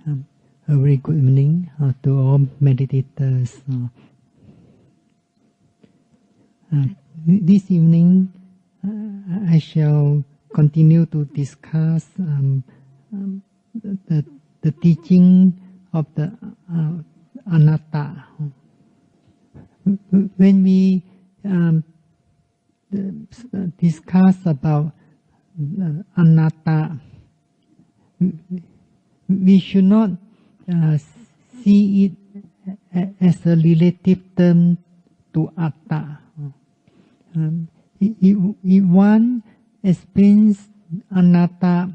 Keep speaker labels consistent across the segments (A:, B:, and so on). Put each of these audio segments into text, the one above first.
A: A very good evening to all meditators. This evening, I shall continue to discuss the teaching of the Annata. When we discuss about Annata, we should not see it as a relative term to Atta. If one explains Annata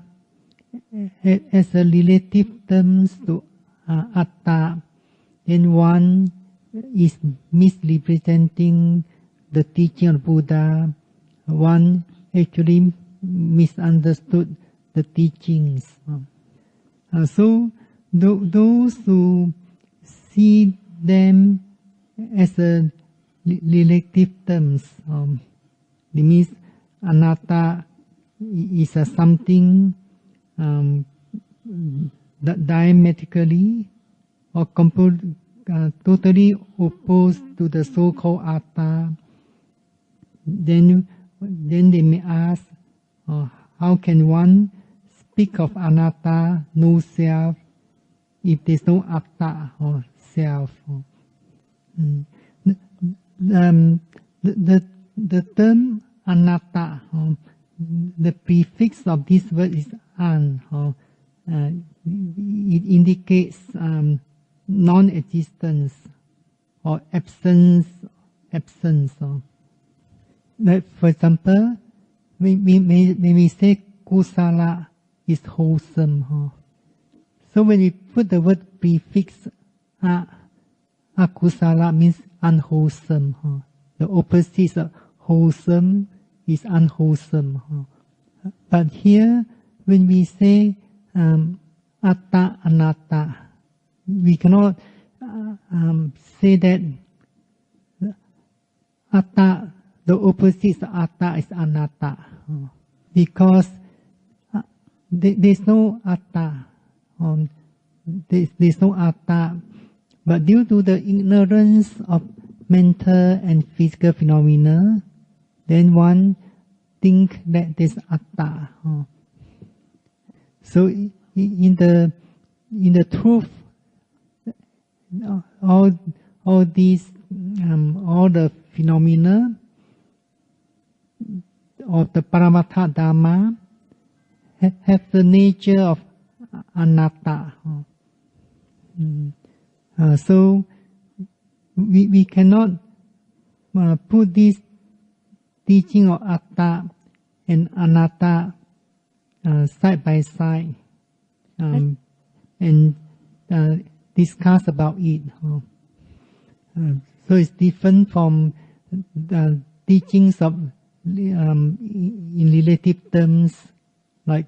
A: as a relative term to Atta, then one is misrepresenting the teaching of Buddha. One actually misunderstood the teachings. So those who see them as a relative terms, it means Annata is something diametrically or totally opposed to the so-called Atta. Then they may ask, how can one speak of Annata, no self, if there's no Atta or self? The term Annata, the prefix of this word is an. It indicates non-existence or absence. Like for example, when we say kusala is wholesome, so when we put the word prefix akusala means unwholesome. The opposite of wholesome is unwholesome. But here, when we say Atta Anatta, we cannot say that Atta, the opposite of Atta is Anatta, because there's no Atta. There's no Atta, but due to the ignorance of mental and physical phenomena, then one think that there's Atta. So in the truth, all these all the phenomena of the Paramattha Dhamma have the nature of Anatta. So we cannot put this teaching of Atta and Anatta side by side and discuss about it. So it's different from the teachings of in relative terms like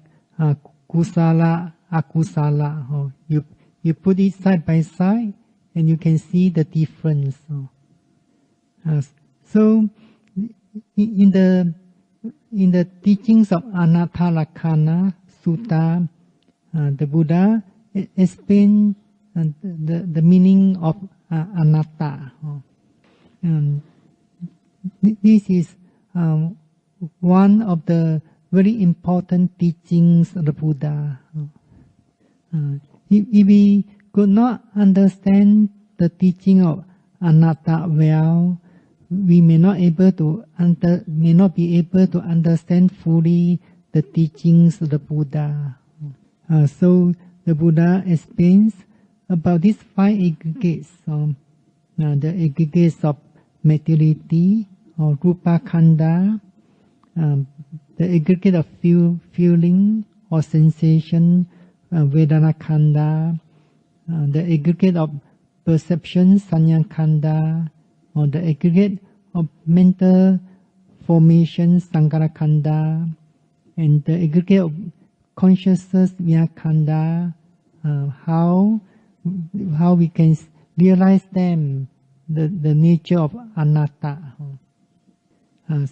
A: kusala, akusala. You put it side by side and you can see the difference. So in the teachings of Anattalakkhana Sutta, the Buddha explained the meaning of anatta. This is one of the very important teachings of the Buddha. If we could not understand the teaching of anatta well, we may not be able to understand fully the teachings of the Buddha. So the Buddha explains about these 5 aggregates, the aggregates of materiality or rupa khanda, the aggregate of feeling or sensation, vedana khanda, the aggregate of perception, sanya khanda, or the aggregate of mental formation, sankhara khanda, and the aggregate of consciousness, vyakhanda, how we can realize them, the nature of anatta.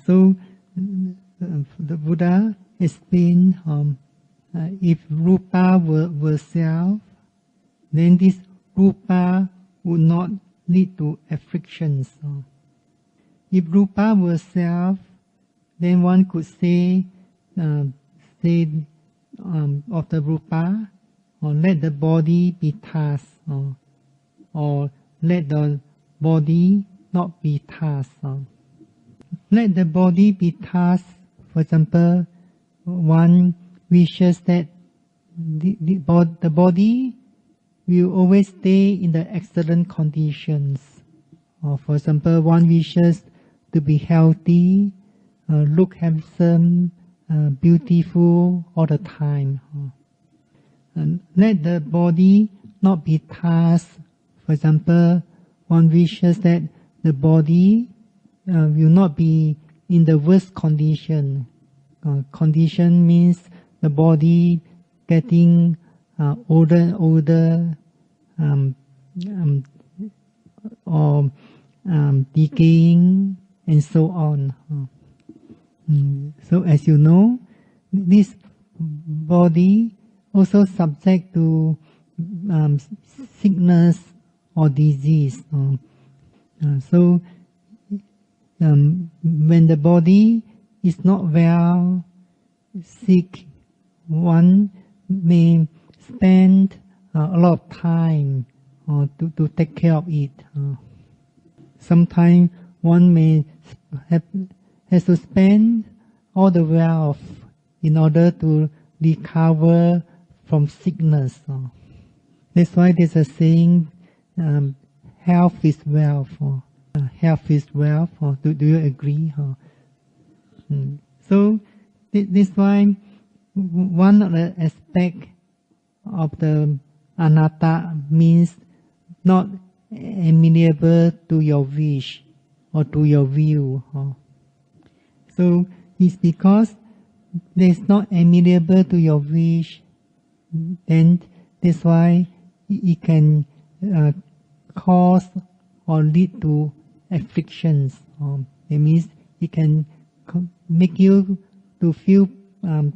A: So the Buddha explained if rupa were self, then this rupa would not lead to afflictions. If rupa were self, then one could say of the rupa, or let the body be task, or let the body not be task. Let the body be task. For example, one wishes that the body will always stay in the excellent conditions. Or for example, one wishes to be healthy, look handsome, beautiful all the time. And let the body not be tasked. For example, one wishes that the body will not be in the worst condition. Condition means the body getting older and older, or decaying, and so on. So as you know, this body also subject to sickness or disease. So when the body is not well, sick, one may spend a lot of time to take care of it. Sometimes one may has to spend all the wealth in order to recover from sickness. That's why there's a saying, health is wealth. Health is wealth. Do you agree? So this why one of the aspects of the Annata means not amenable to your wish or to your view. So it's because it's not amenable to your wish, then that's why it can cause or lead to afflictions. It means it can make you to feel,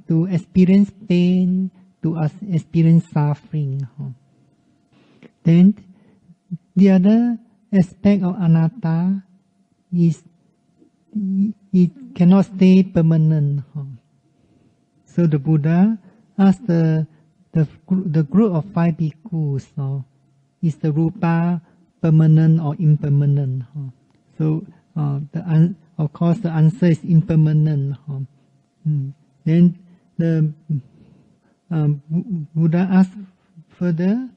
A: to experience pain, to experience suffering. Then the other aspect of Annata is it cannot stay permanent. So the Buddha asked the group of 5 bhikkhus, is the rupa permanent or impermanent? So of course the answer is impermanent. Then the Buddha asked further,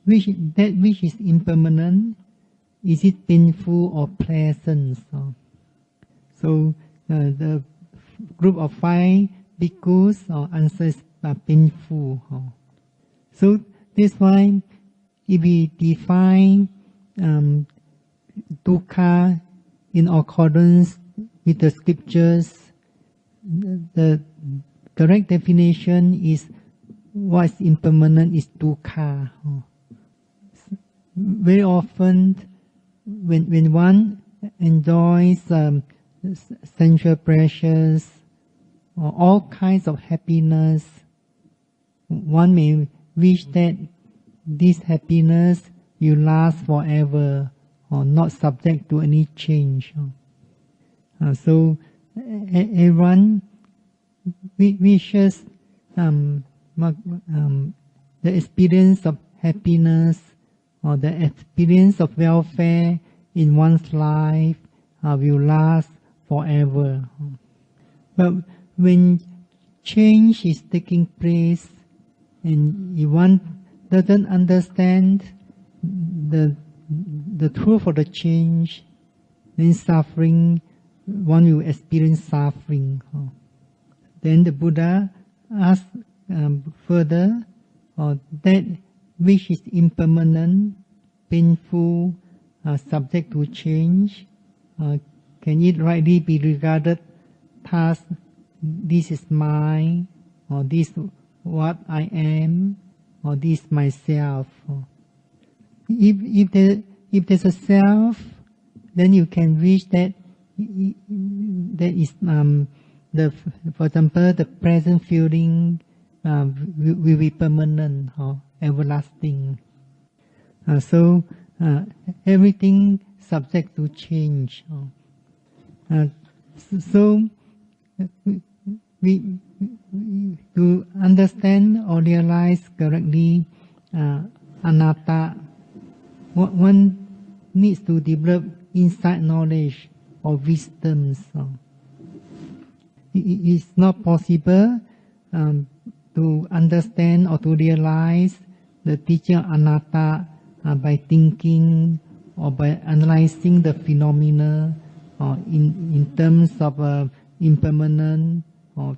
A: which is impermanent, is it painful or pleasant? So the group of 5 bhikkhus answers painful. So that's why if we define dukkha in accordance with the scriptures, the correct definition is what is impermanent is dukkha. Very often when one enjoys sensual pleasures or all kinds of happiness, one may wish that this happiness will last forever or not subject to any change. So everyone wishes the experience of happiness or the experience of welfare in one's life will last forever. But when change is taking place and if one doesn't understand the truth of the change, then suffering, one will experience suffering. Then the Buddha asked further, that which is impermanent, painful, subject to change, can it rightly be regarded as this is mine, or this what I am, or this myself? If there's a self, then you can wish that is for example the present feeling will be permanent or everlasting. So everything subject to change. So we to understand or realize correctly anatta, one needs to develop insight knowledge or wisdom. It is not possible to understand or to realize the teaching of anatta by thinking or by analyzing the phenomena in terms of impermanent or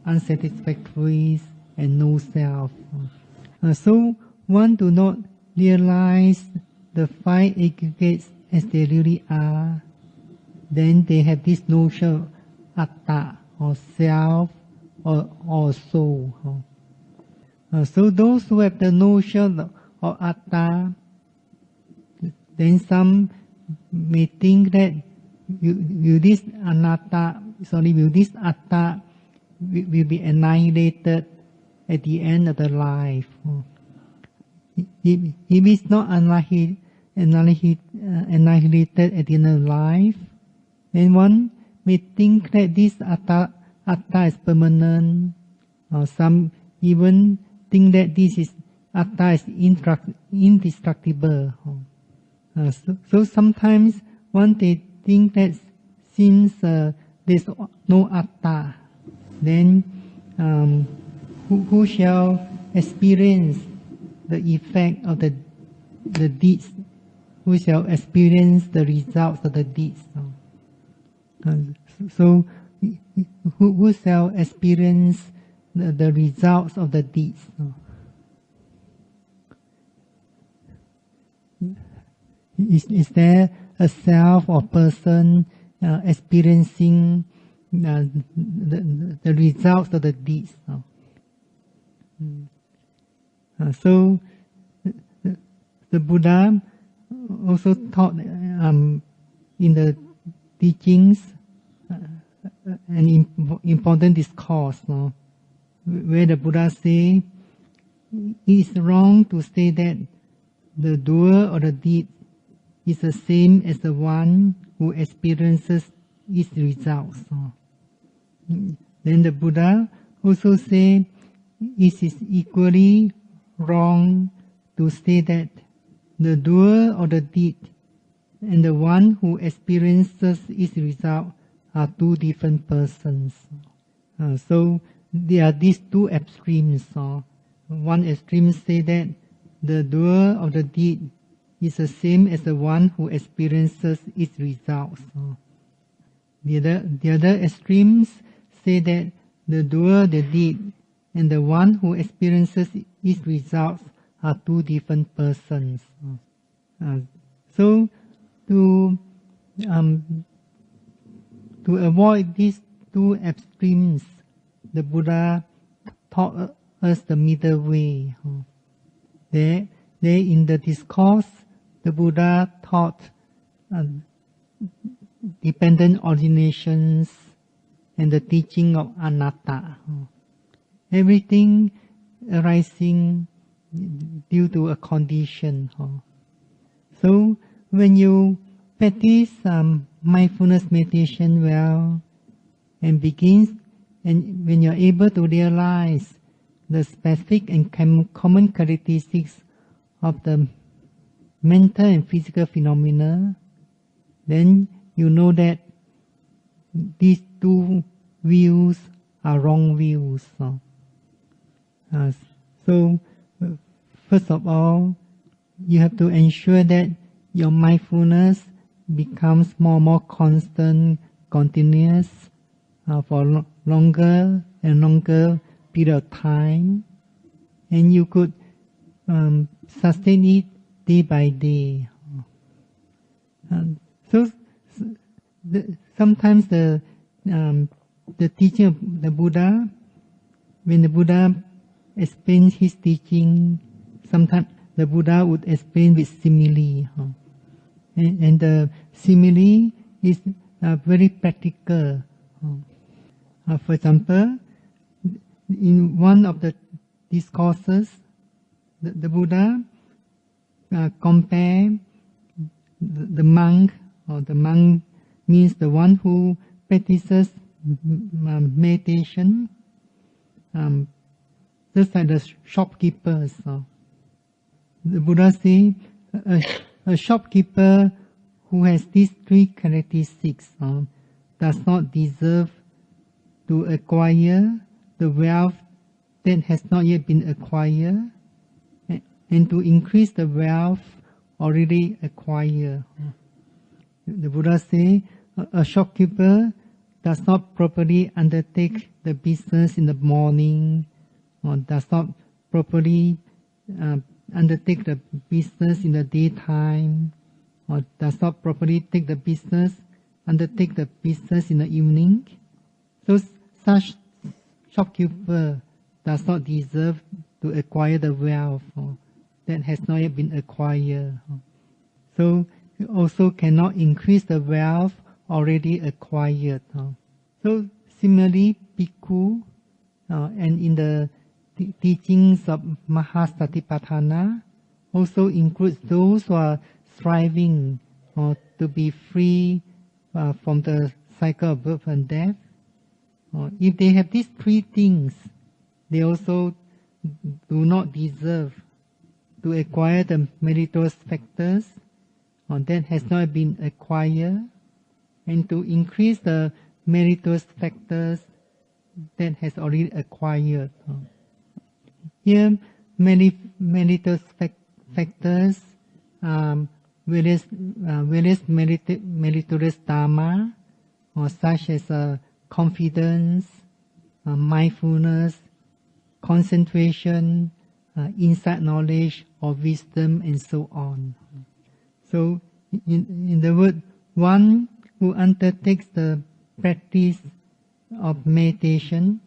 A: unsatisfactory and no self. So one do not realize the five aggregates as they really are, then they have this notion of atta or self or soul. So those who have the notion of atta, then some may think that will this atta will be annihilated at the end of the life. If it's not annihilated at the end of life, then one may think that this atta is permanent, or some even think that atta is indestructible. So sometimes one they think that since there's no atta, then who shall experience the effect of the deeds? Who shall experience the results of the deeds? So who shall experience the results of the deeds? Is there a self or person experiencing the results of the deeds? So the Buddha also taught in the teachings an important discourse, where the Buddha say it is wrong to say that the doer or the deed is the same as the one who experiences its results. Then the Buddha also say it is equally wrong to say that the doer or the deed and the one who experiences its result are two different persons. So there are these two extremes. One extreme say that the doer of the deed is the same as the one who experiences its results. The other extremes say that the doer of the deed and the one who experiences its results are two different persons. So to avoid these two extremes, the Buddha taught us the middle way. There in the discourse, the Buddha taught dependent originations and the teaching of anatta. Everything arising due to a condition. So when you practice mindfulness meditation well and when you're able to realize the specific and common characteristics of the mental and physical phenomena, then you know that these two views are wrong views. So first of all, you have to ensure that your mindfulness becomes more and more constant, continuous for longer and longer period of time, and you could sustain it day by day. Sometimes the teaching of the Buddha, when the Buddha explains his teaching, sometimes the Buddha would explain with simile, and the simile is very practical. For example, in one of the discourses, the Buddha compare the monk, or the monk means the one who practices meditation, just like the shopkeepers. The Buddha says a shopkeeper who has these three characteristics does not deserve to acquire the wealth that has not yet been acquired, and to increase the wealth already acquired. The Buddha says a shopkeeper does not properly undertake the business in the morning, or does not properly undertake the business in the daytime, or does not properly undertake the business in the evening. So such shopkeeper does not deserve to acquire the wealth that has not yet been acquired. So you also cannot increase the wealth already acquired. So similarly, bhikkhu, and in the teachings of Mahasatipatthana, also includes those who are striving to be free from the cycle of birth and death. If they have these three things, they also do not deserve to acquire the meritorious factors that has not been acquired, and to increase the meritorious factors that has already acquired. Here, meritorious factors, various meritorious dharma, such as confidence, mindfulness, concentration, insight knowledge, or wisdom, and so on. So, in the word, one who undertakes the practice of meditation,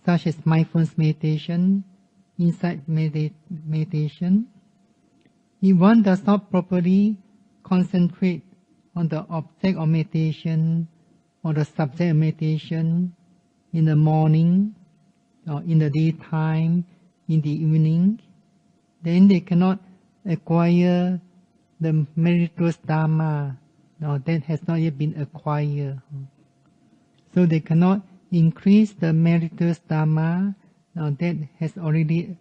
A: such as mindfulness meditation, insight meditation, if one does not properly concentrate on the object of meditation or the subject of meditation in the morning, or in the daytime, in the evening, then they cannot acquire the meritorious dharma that has not yet been acquired. So they cannot increase the meritorious dharma that has already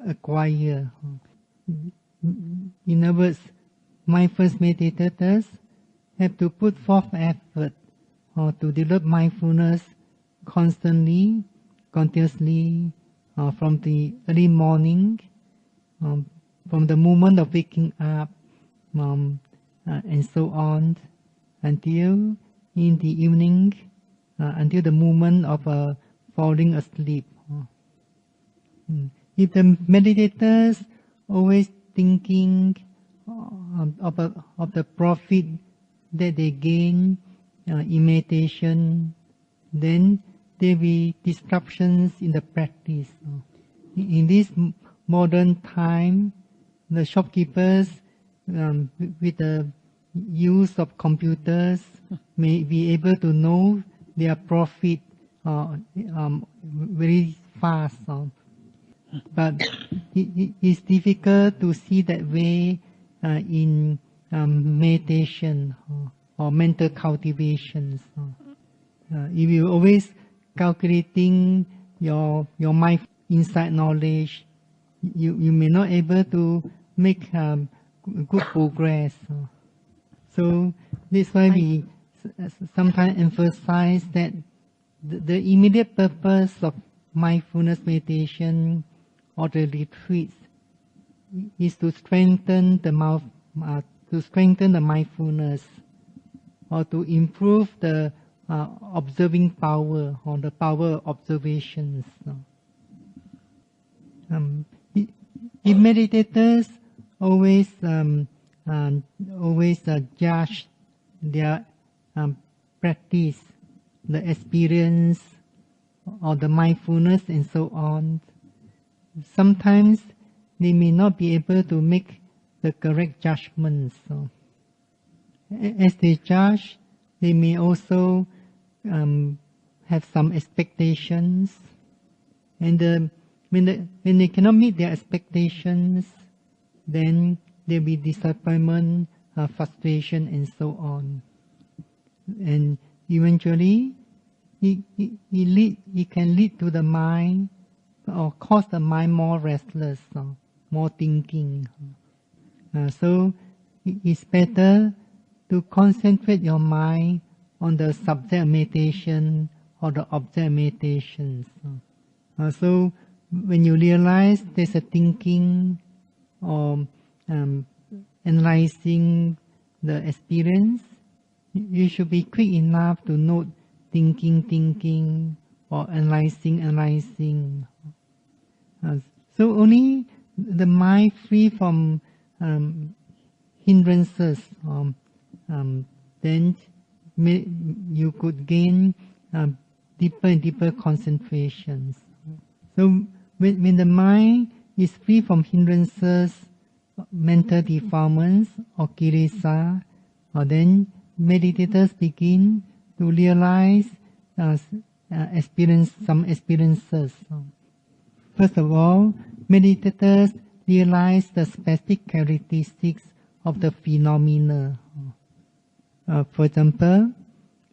A: acquired. In other words, mindfulness meditators have to put forth effort to develop mindfulness constantly, continuously, from the early morning, from the moment of waking up, and so on, until in the evening, until the moment of falling asleep. If the meditators always thinking of the profit that they gain in meditation, then there will be disruptions in the practice. In this modern time, the shopkeepers, with the use of computers, may be able to know their profit very fast. But it is difficult to see that way in meditation or mental cultivations. If you always calculating your mind insight knowledge, you may not able to make good progress. So that's why we sometimes emphasize that the immediate purpose of mindfulness meditation or the retreats is to strengthen the mindfulness, or to improve the observing power, or the power of observations. If meditators always judge their practice, the experience, or the mindfulness, and so on, sometimes they may not be able to make the correct judgments. As they judge, they may also have some expectations, and the when they cannot meet their expectations, then there will be disappointment, frustration, and so on. And eventually, it can lead to the mind, or cause the mind more restless, more thinking. So it's better to concentrate your mind on the subject meditation or the object meditations. So when you realize there's a thinking or analyzing the experience, you should be quick enough to note thinking, or analyzing. So only the mind free from hindrances, then you could gain deeper and deeper concentrations. So when the mind is free from hindrances, mental defilements or kilesa, then meditators begin to realize some experiences. First of all, meditators realize the specific characteristics of the phenomena. For example,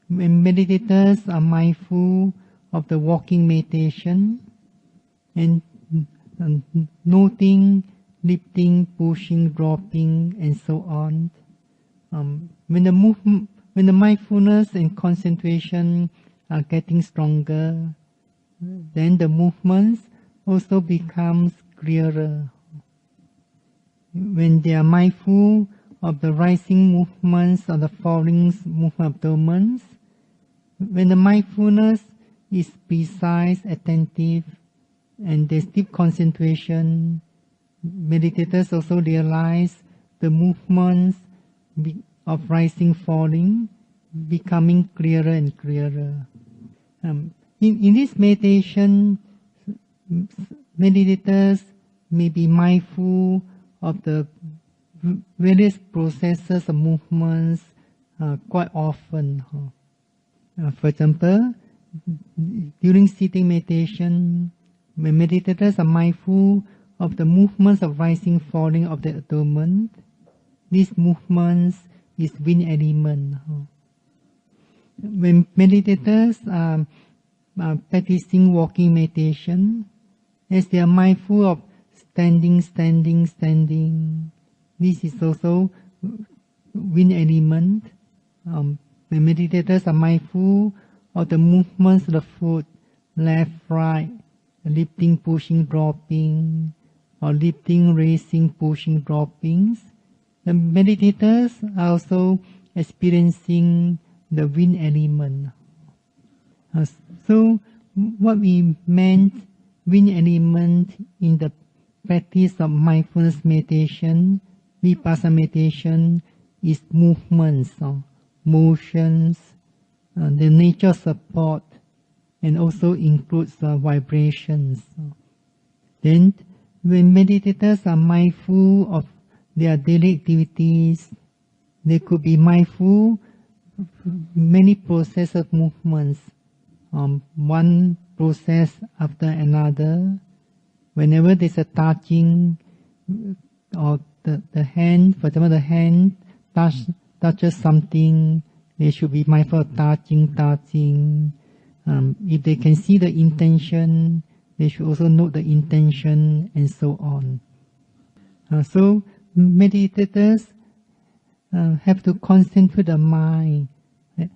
A: when meditators are mindful of the walking meditation and noting lifting, pushing, dropping, and so on, when the mindfulness and concentration are getting stronger, then the movements also becomes clearer. When they are mindful of the rising movements or the falling movement of abdomens, when the mindfulness is precise, attentive, and there's deep concentration, meditators also realize the movements of rising, falling, becoming clearer and clearer. In this meditation, meditators may be mindful of the various processes of movements quite often. For example, during sitting meditation, when meditators are mindful of the movements of rising, falling of the abdomen, these movements is wind element. When meditators are practicing walking meditation, as they are mindful of standing, this is also wind element. When meditators are mindful of the movements of the foot, left, right, lifting, pushing, dropping, or lifting, raising, pushing, droppings, the meditators are also experiencing the wind element. So what we meant wind element in the practice of mindfulness meditation, Vipassana meditation, is movements, motions, the nature of support, and also includes vibrations. Then, when meditators are mindful of their daily activities, they could be mindful of many processes of movements, one process after another. Whenever there's a touching, or the hand, for example, the hand touches something, they should be mindful of touching. If they can see the intention, they should also note the intention, and so on. So meditators have to concentrate the mind,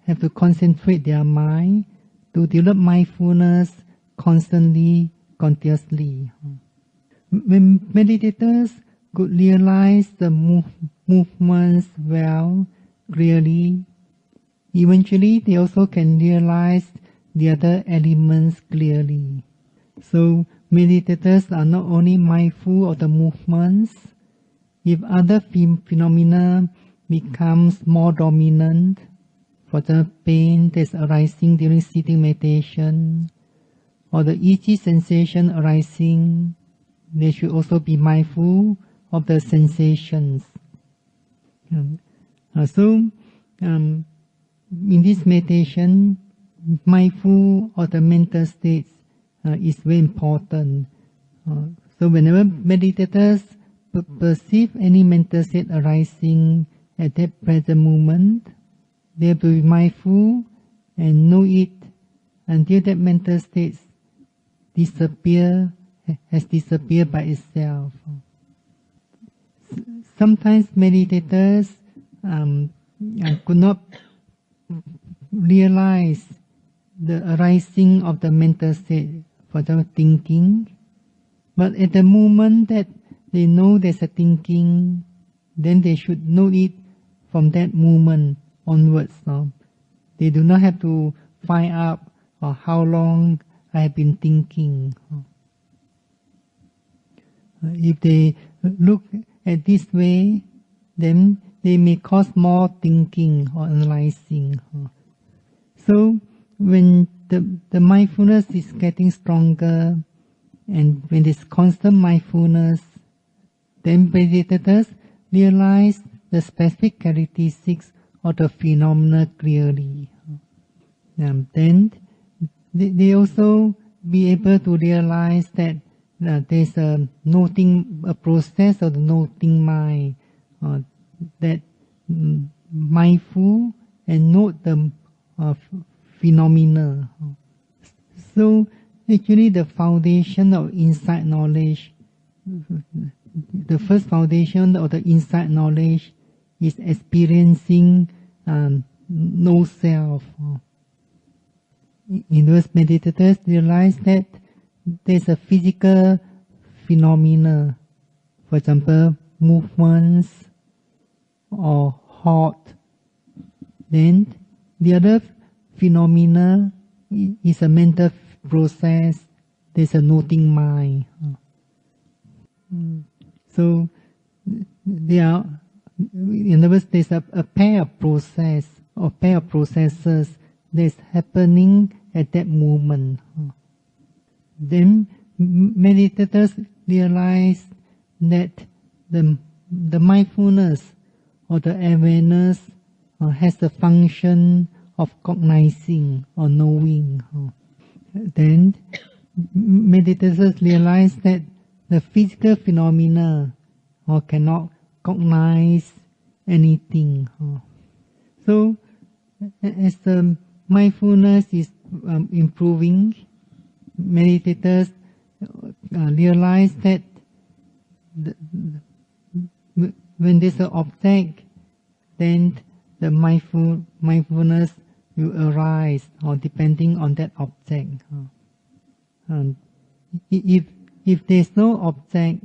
A: have to concentrate their mind to develop mindfulness constantly, continuously. When meditators could realize the movements well, clearly, eventually they also can realize the other elements clearly. So meditators are not only mindful of the movements, if other phenomena becomes more dominant, for the pain that's arising during sitting meditation, or the itchy sensation arising, they should also be mindful of the sensations. So in this meditation, mindful of the mental states is very important. So whenever meditators perceive any mental state arising at that present moment, they have to be mindful and know it until that mental state has disappeared by itself. Sometimes meditators could not realize the arising of the mental state, for example, thinking. But at the moment that they know there's a thinking, then they should know it from that moment onwards. No? They do not have to find out how long I have been thinking. If they look at this way, then they may cause more thinking or analyzing. So when the mindfulness is getting stronger, and when there's constant mindfulness, then meditators realize the specific characteristics of the phenomena clearly. Then they also be able to realize that there's a process of the noting mind that mindful and note the phenomena. So actually the foundation of insight knowledge, the first foundation of the insight knowledge is experiencing no self. In those meditators realize that there's a physical phenomena, for example, movements or hot. Then the other phenomena is a mental process. There's a noting mind. So there are, in other words, there's a pair of process or pair of processes that's happening at that moment. Then meditators realize that the mindfulness or the awareness has the function of cognizing or knowing. Then meditators realize that the physical phenomena cannot cognize anything. So as the mindfulness is improving, meditators realize that when there's an object, then the mindfulness will arise, or depending on that object. If there's no object,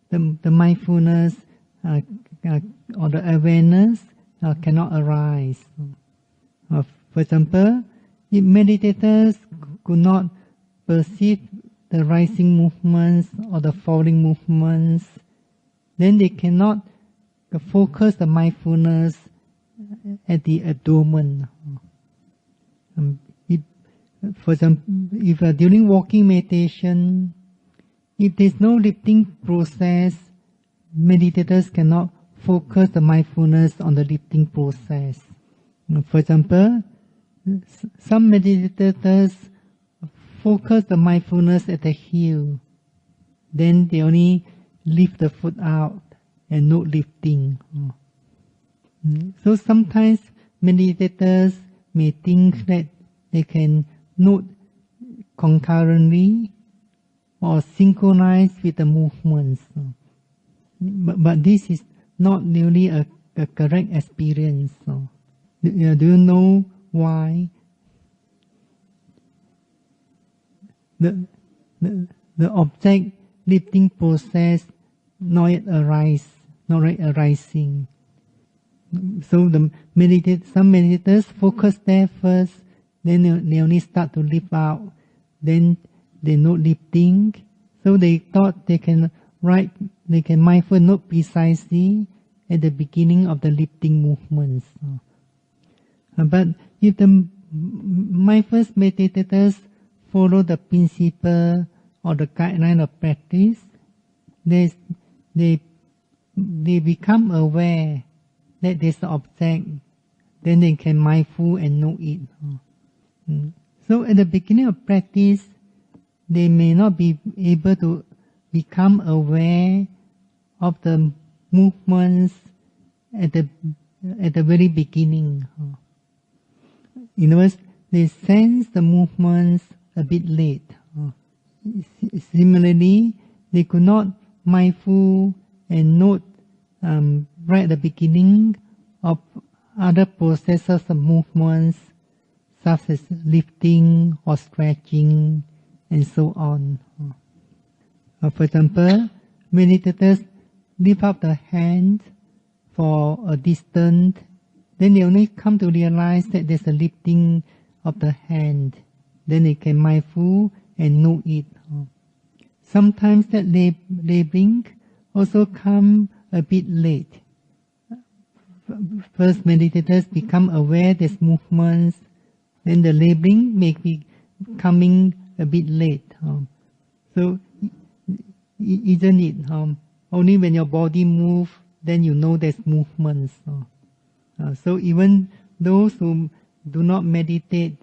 A: the mindfulness or the awareness cannot arise. For example, if meditators could not perceive the rising movements or the falling movements, then they cannot focus the mindfulness at the abdomen. For example, if during walking meditation, if there's no lifting process, meditators cannot focus the mindfulness on the lifting process. For example, some meditators focus the mindfulness at the heel, then they only lift the foot out and not lifting. So sometimes meditators may think that they can note concurrently or synchronize with the movements. But this is not really a correct experience. Do you know why? The object lifting process not yet arising. So some meditators focus there first, then they only start to lift out, then they note lifting. So they thought they can mindful note precisely at the beginning of the lifting movements. But if the mindful meditators follow the principle or the guideline of practice, they become aware that there's an object, then they can mindful and know it. So at the beginning of practice, they may not be able to become aware of the movements at the very beginning. In other words, they sense the movements a bit late. Similarly, they could not mindful and note right at the beginning of other processes of movements, such as lifting or stretching, and so on. For example, meditators lift up the hand for a distance, then they only come to realize that there's a lifting of the hand. Then they can mindful and know it. Sometimes that labeling also come a bit late. First, meditators become aware there's movements, then the labeling may be coming a bit late. So, isn't it? Only when your body moves, then you know there's movements. So even those who do not meditate,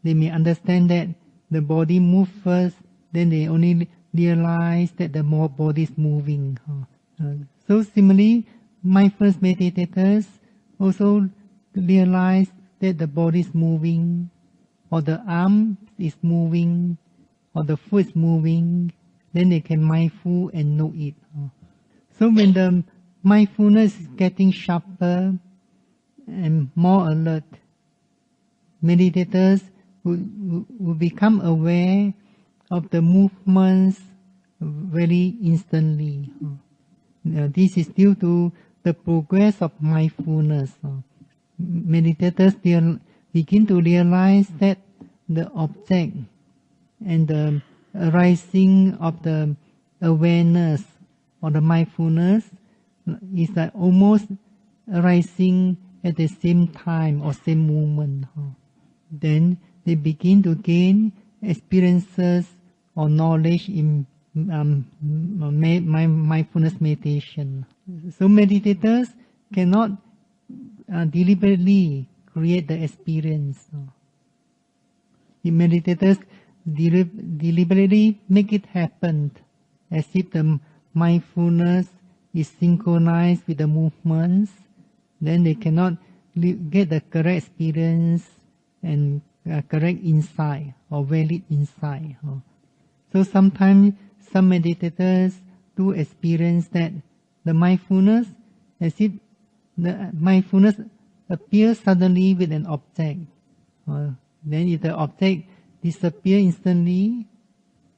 A: they may understand that the body moves first, then they only realize that the more body is moving. So similarly, mindfulness meditators also realize that the body is moving, or the arm is moving, or the foot is moving, then they can mindful and know it. So when the mindfulness is getting sharper and more alert, meditators will become aware of the movements very instantly. This is due to the progress of mindfulness. Meditators begin to realize that the object and the arising of the awareness or the mindfulness is like almost arising at the same time or same moment. Then they begin to gain experiences or knowledge in mindfulness meditation. So meditators cannot deliberately create the experience. The meditators deliberately make it happen, as if the mindfulness is synchronized with the movements. Then they cannot get the correct experience and correct insight or valid insight. So sometimes some meditators do experience that the mindfulness, as if the mindfulness appears suddenly with an object. Then if the object disappears instantly,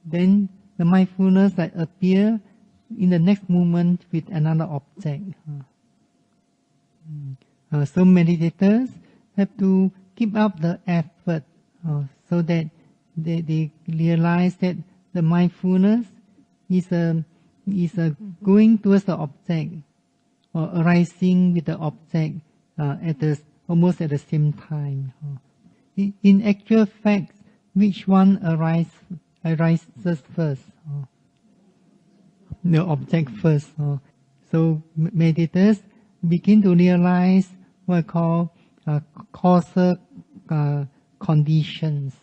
A: then the mindfulness appear in the next moment with another object. So meditators have to keep up the effort so that they realize that the mindfulness is going towards the object or arising with the object almost at the same time. In actual fact, which one arises first? The object first. So meditators begin to realize what I call causal conditions.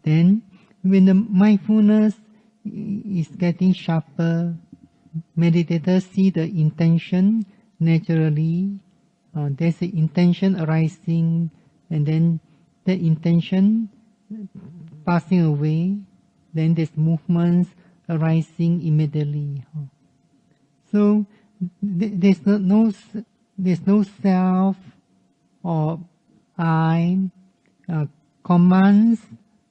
A: Then, when the mindfulness is getting sharper, meditators see the intention naturally. There's an intention arising, and then that intention passing away. Then there's movements arising immediately. So there's no self or I commands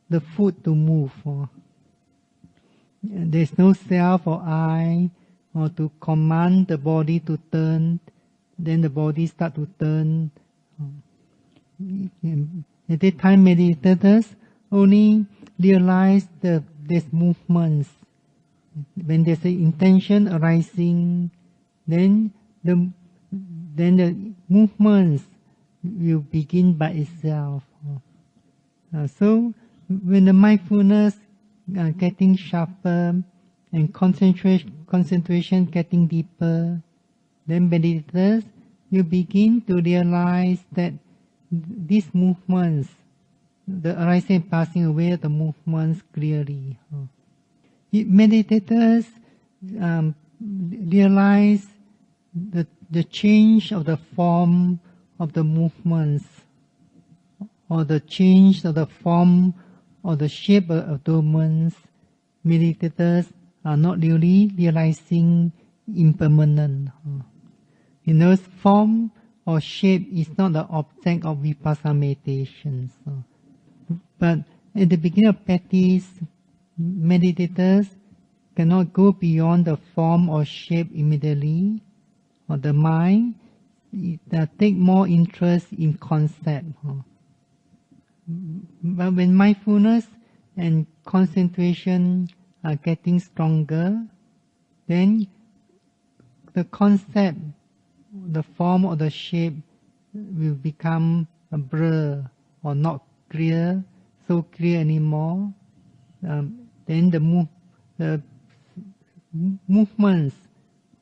A: the foot to move. There's no self or I or to command the body to turn. Then the body start to turn. At that time, meditators only realize there's movements. When there's an intention arising, then the movements will begin by itself. So when the mindfulness getting sharper and concentration getting deeper, then meditators you begin to realize that these movements, the arising and passing away of the movements clearly. meditators realize the change of the form of the movements, or the change of the form or the shape of the movements. Meditators are not really realizing impermanent. You know, form or shape is not the object of Vipassana meditation. But at the beginning of practice, meditators cannot go beyond the form or shape immediately, or the mind take more interest in concept. But when mindfulness and concentration are getting stronger, then the concept, the form or the shape will become a blur or not clear, so clear anymore. Then the movements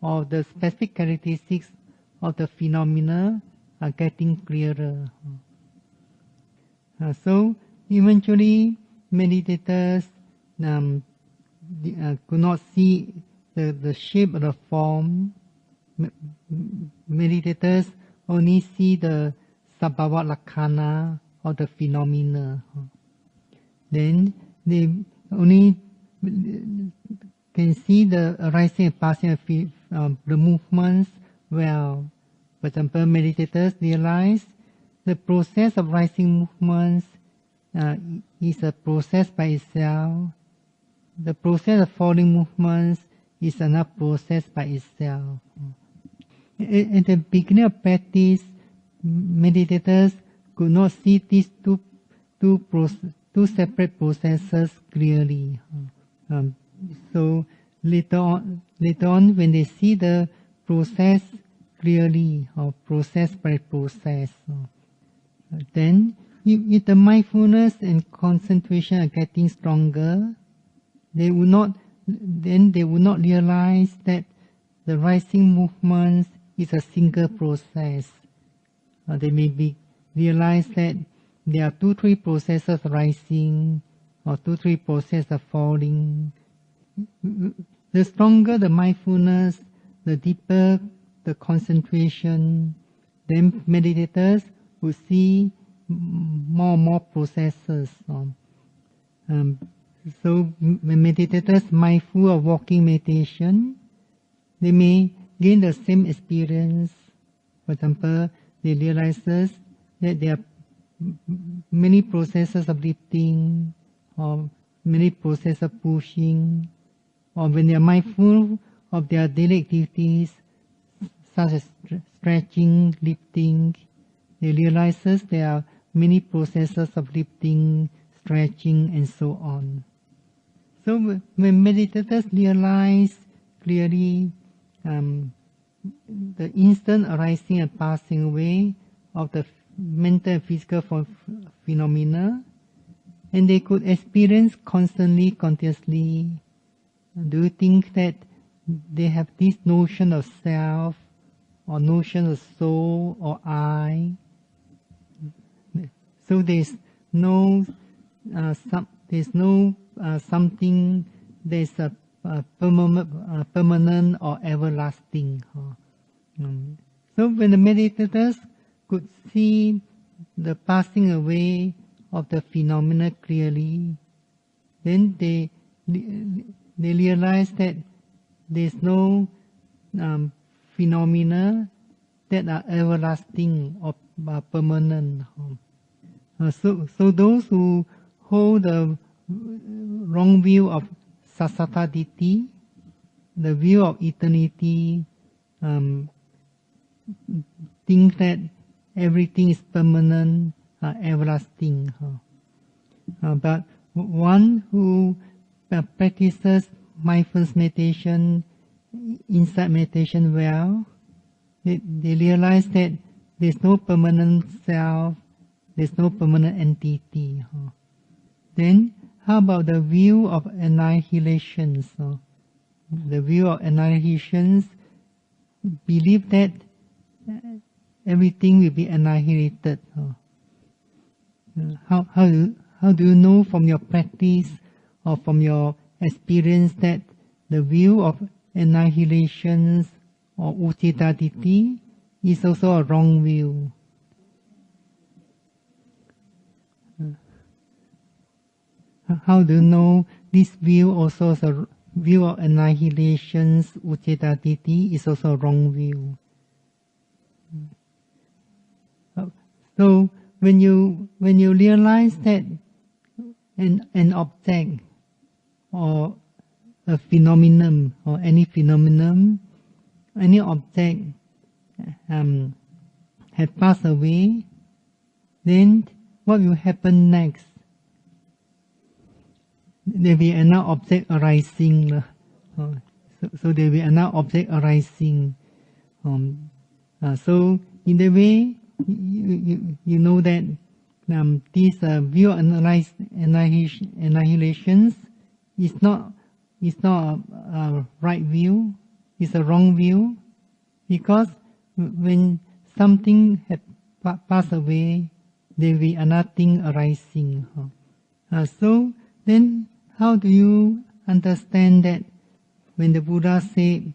A: or the specific characteristics of the phenomena are getting clearer. So eventually meditators could not see the shape of the form. Meditators only see the sabhava lakkhana or the phenomena. Then they only can see the arising and passing of the movements well. For example, meditators realize the process of rising movements is a process by itself. The process of falling movements is another process by itself. At the beginning of practice, meditators could not see these two separate processes clearly. So later on, when they see the process clearly, or process by process, then if the mindfulness and concentration are getting stronger, they will not realize that the rising movements is a single process. They may realize that there are 2-3 processes rising, or 2-3 processes of falling. The stronger the mindfulness, the deeper the concentration, then meditators will see more and more processes. So when meditators mindful of walking meditation, they may gain the same experience. For example, they realize that there are many processes of lifting, or many processes of pushing, or when they are mindful of their daily activities, such as stretching, lifting, they realize there are many processes of lifting, stretching, and so on. So when meditators realize clearly the instant arising and passing away of the mental and physical phenomena, and they could experience constantly, continuously, do you think that they have this notion of self, or notion of soul, or I? So there's no something that's permanent or everlasting. So when the meditators could see the passing away of the phenomena clearly, then they realize that there's no phenomena that are everlasting or permanent. So those who hold the wrong view of sassata ditti, the view of eternity, think that everything is permanent, everlasting. But one who practices mindfulness meditation, insight meditation well, they realize that there's no permanent self, there's no permanent entity. Then how about the view of annihilations? The view of annihilations believe that everything will be annihilated. How do you know from your practice or from your experience that the view of annihilation or ucitaditi is also a wrong view. How do you know this view also is a view of annihilation, ucitaditi is also a wrong view? So when you realize that an object or a phenomenon or any phenomenon, any object had passed away, then what will happen next? There will be another object arising. So there will be another object arising. So in the way, you know that this view of annihilation is not a right view. It's a wrong view, because when something had passed away, there will be another thing arising. So then, how do you understand that when the Buddha said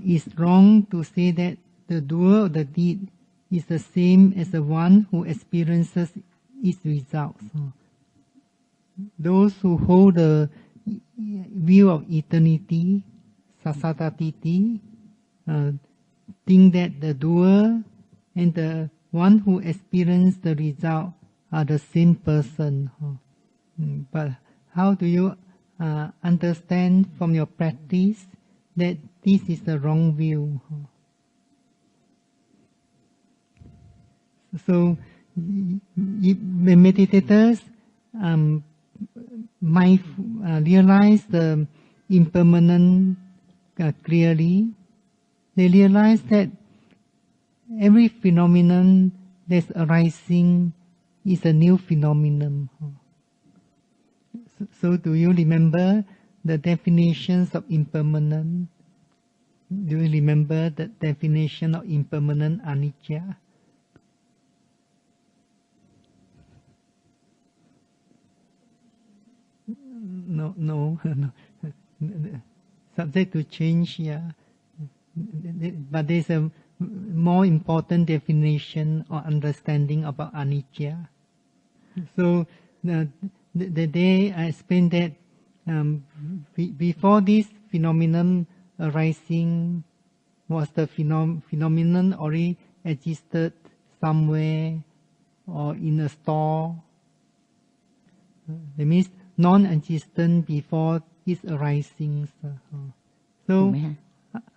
A: it's wrong to say that the doer of the deed is the same as the one who experiences its results? Those who hold the view of eternity, sasatatiti, think that the doer and the one who experiences the result are the same person. But how do you understand from your practice that this is the wrong view? So the meditators might realize the impermanent clearly. They realize that every phenomenon that's arising is a new phenomenon. So do you remember the definitions of impermanent? Do you remember the definition of impermanent anicca? No. Subject to change, yeah. But there's a more important definition or understanding about anicca. So the day I explained that before this phenomenon arising, was the phenomenon already existed somewhere or in a store. That means non-existent before its arising. So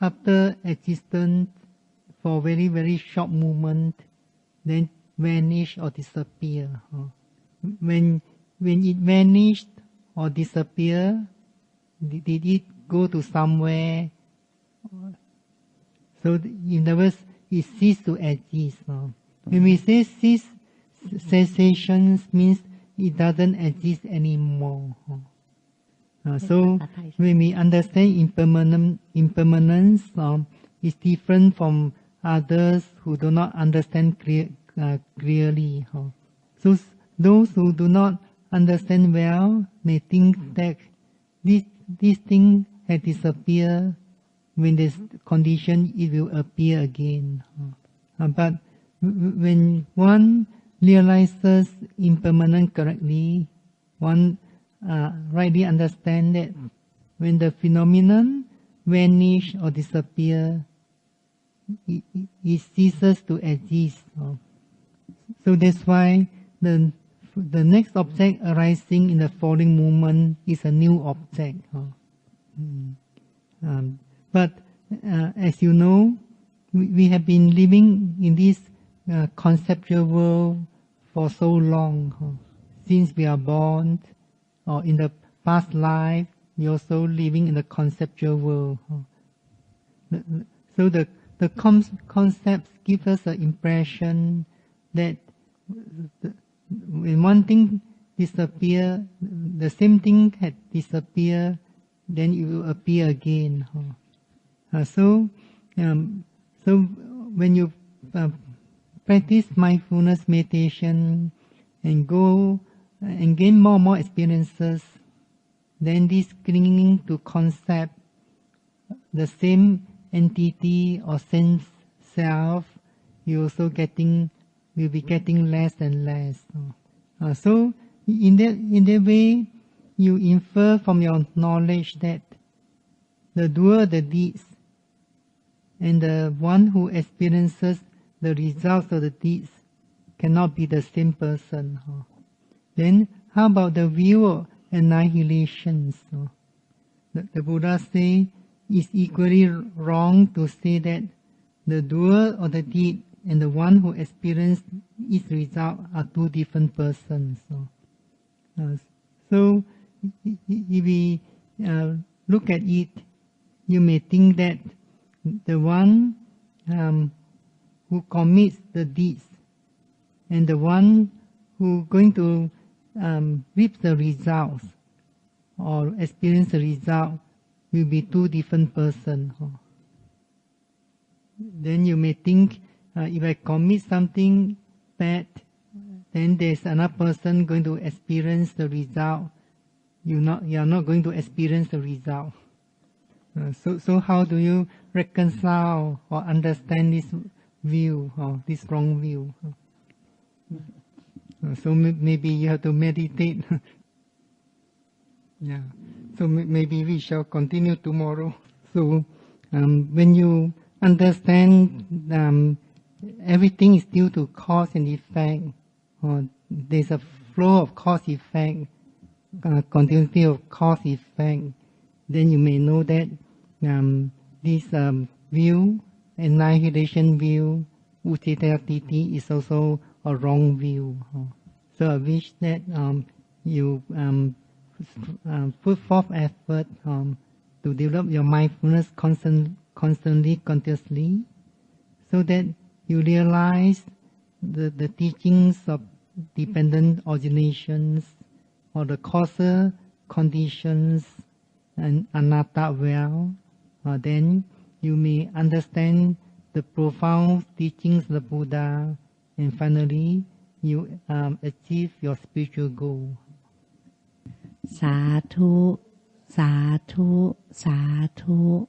A: after existence for very, very short moment, then vanish or disappear. When it vanished or disappear, did it go to somewhere? So in other words, it ceased to exist. When we say cease, cessation means it doesn't exist anymore. So when we understand impermanence, it's different from others who do not understand clearly. So those who do not understand well may think that this thing has disappeared. When this condition, it will appear again. But when one realizes impermanence correctly, one rightly understand that when the phenomenon vanish or disappear, it ceases to exist. So that's why the next object arising in the following moment is a new object. But as you know, we have been living in this conceptual world for so long. Since we are born, or in the past life, we also living in the conceptual world. So the concepts give us the impression that when one thing disappear, the same thing had disappeared, then it will appear again. So when you practice mindfulness meditation and go and gain more and more experiences, then this clinging to concept, the same entity or sense self, will be getting less and less. So in that way, you infer from your knowledge that the doer of the deeds and the one who experiences the results of the deeds cannot be the same person. Then how about the view of annihilation? The Buddha say it's equally wrong to say that the doer of the deed and the one who experienced its result are two different persons. So if we look at it, you may think that the one who commits the deeds and the one who going to reap the results or experience the result will be two different persons. Then you may think, if I commit something bad, then there's another person going to experience the result. You are not going to experience the result. So how do you reconcile or understand this view, or this wrong view? So maybe you have to meditate. Yeah. So maybe we shall continue tomorrow. So when you understand everything is due to cause and effect, or there's a flow of cause-effect, continuity of cause-effect, then you may know that this view, annihilation view, uttitati, is also a wrong view. So I wish that you put forth effort to develop your mindfulness constantly, continuously, so that you realize the teachings of dependent originations or the causal conditions and Annata well. Then you may understand the profound teachings of the Buddha, and finally you achieve your spiritual goal.
B: Sadhu, sadhu, sadhu.